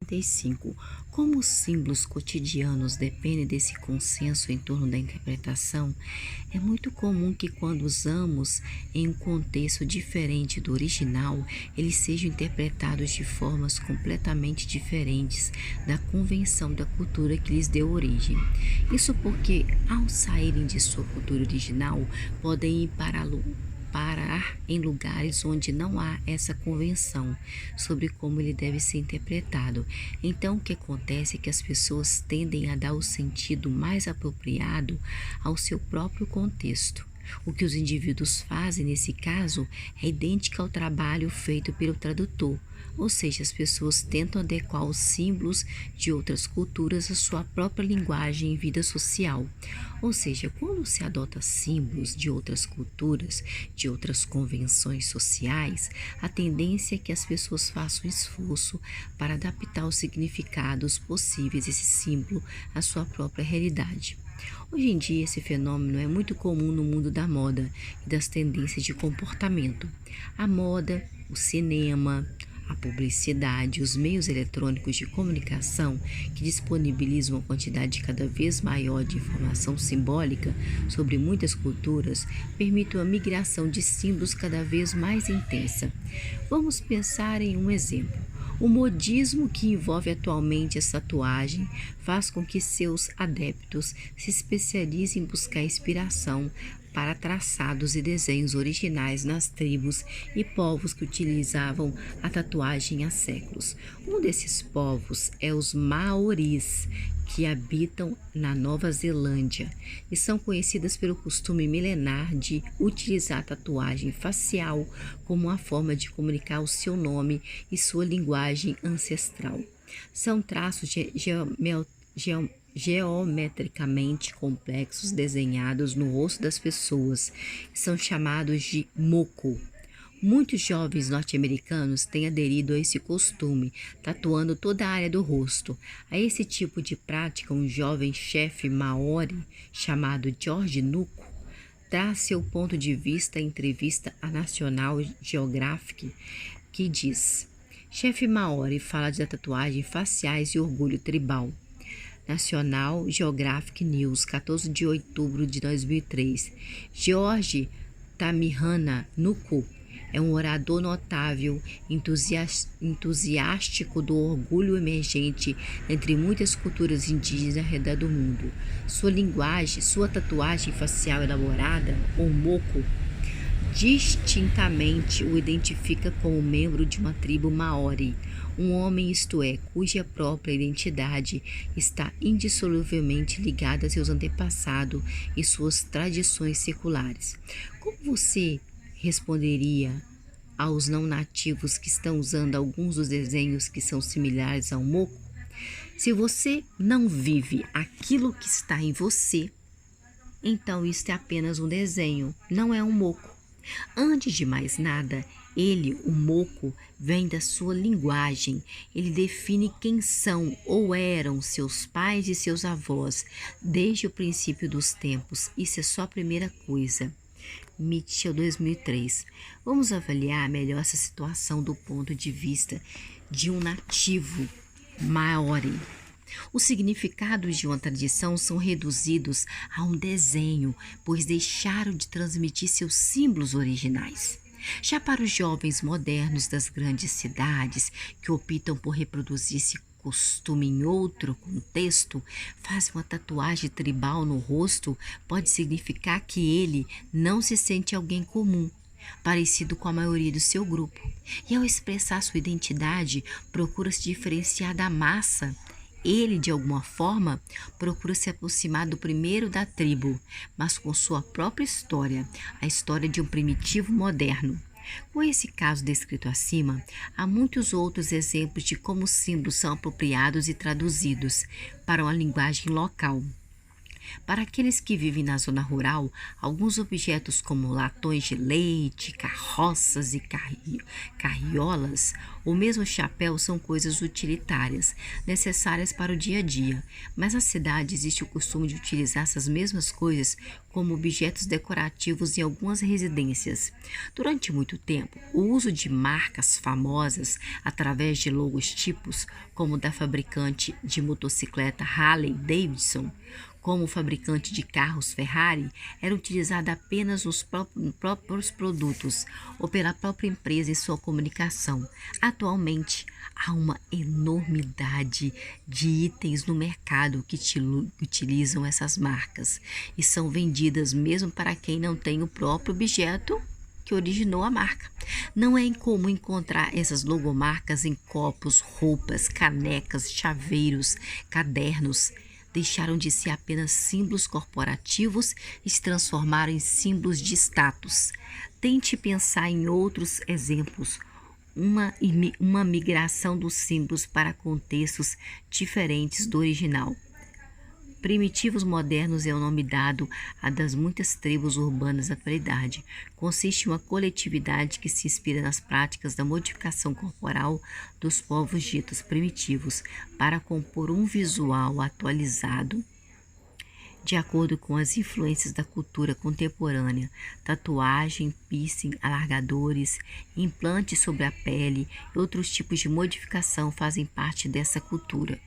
35. Como os símbolos cotidianos dependem desse consenso em torno da interpretação, é muito comum que, quando usamos em um contexto diferente do original, eles sejam interpretados de formas completamente diferentes da convenção da cultura que lhes deu origem. Isso porque, ao saírem de sua cultura original, podem ir parar em lugares onde não há essa convenção sobre como ele deve ser interpretado. Então, o que acontece é que as pessoas tendem a dar o sentido mais apropriado ao seu próprio contexto. O que os indivíduos fazem nesse caso é idêntico ao trabalho feito pelo tradutor, ou seja, as pessoas tentam adequar os símbolos de outras culturas à sua própria linguagem e vida social. Ou seja, quando se adota símbolos de outras culturas, de outras convenções sociais, a tendência é que as pessoas façam esforço para adaptar os significados possíveis desse símbolo à sua própria realidade. Hoje em dia, esse fenômeno é muito comum no mundo da moda e das tendências de comportamento. A moda, o cinema, a publicidade, os meios eletrônicos de comunicação que disponibilizam uma quantidade cada vez maior de informação simbólica sobre muitas culturas permitem a migração de símbolos cada vez mais intensa. Vamos pensar em um exemplo. O modismo que envolve atualmente a tatuagem faz com que seus adeptos se especializem em buscar inspiração para traçados e desenhos originais nas tribos e povos que utilizavam a tatuagem há séculos. Um desses povos é os Maoris, que habitam na Nova Zelândia e são conhecidas pelo costume milenar de utilizar a tatuagem facial como uma forma de comunicar o seu nome e sua linguagem ancestral. São traços geometricamente complexos desenhados no rosto das pessoas e são chamados de moco. Muitos jovens norte-americanos têm aderido a esse costume, tatuando toda a área do rosto. A esse tipo de prática, um jovem chefe maori chamado George Nuko traz seu ponto de vista em entrevista à National Geographic, que diz: chefe maori fala de tatuagens faciais e orgulho tribal. National Geographic News, 14 de outubro de 2003. George Tamihana Nuku é um orador notável, entusiástico do orgulho emergente entre muitas culturas indígenas ao redor do mundo. Sua tatuagem facial elaborada, ou moco, distintamente o identifica como membro de uma tribo maori, um homem, isto é, cuja própria identidade está indissoluvelmente ligada a seus antepassados e suas tradições seculares. Como você responderia aos não nativos que estão usando alguns dos desenhos que são similares ao moco? Se você não vive aquilo que está em você, então isso é apenas um desenho, não é um moco. Antes de mais nada, o moco, vem da sua linguagem. Ele define quem são ou eram seus pais e seus avós desde o princípio dos tempos. Isso é só a primeira coisa. Mitchell, 2003. Vamos avaliar melhor essa situação do ponto de vista de um nativo maori. Os significados de uma tradição são reduzidos a um desenho, pois deixaram de transmitir seus símbolos originais. Já para os jovens modernos das grandes cidades, que optam por reproduzir esse costume em outro contexto, fazer uma tatuagem tribal no rosto pode significar que ele não se sente alguém comum, parecido com a maioria do seu grupo. E ao expressar sua identidade, procura se diferenciar da massa. Ele, de alguma forma, procura se aproximar do primeiro da tribo, mas com sua própria história, a história de um primitivo moderno. Com esse caso descrito acima, há muitos outros exemplos de como os símbolos são apropriados e traduzidos para uma linguagem local. Para aqueles que vivem na zona rural, alguns objetos como latões de leite, carroças e carriolas, ou mesmo chapéu são coisas utilitárias, necessárias para o dia a dia. Mas na cidade existe o costume de utilizar essas mesmas coisas como objetos decorativos em algumas residências. Durante muito tempo, o uso de marcas famosas através de logotipos, como o da fabricante de motocicleta Harley Davidson, como o fabricante de carros Ferrari, era utilizado apenas nos próprios produtos ou pela própria empresa em sua comunicação. Atualmente, há uma enormidade de itens no mercado que utilizam essas marcas e são vendidas mesmo para quem não tem o próprio objeto que originou a marca. Não é incomum encontrar essas logomarcas em copos, roupas, canecas, chaveiros, cadernos. Deixaram de ser apenas símbolos corporativos e se transformaram em símbolos de status. Tente pensar em outros exemplos. Uma migração dos símbolos para contextos diferentes do original. Primitivos modernos é o nome dado a das muitas tribos urbanas da atualidade. Consiste em uma coletividade que se inspira nas práticas da modificação corporal dos povos ditos primitivos para compor um visual atualizado de acordo com as influências da cultura contemporânea. Tatuagem, piercing, alargadores, implantes sobre a pele e outros tipos de modificação fazem parte dessa cultura.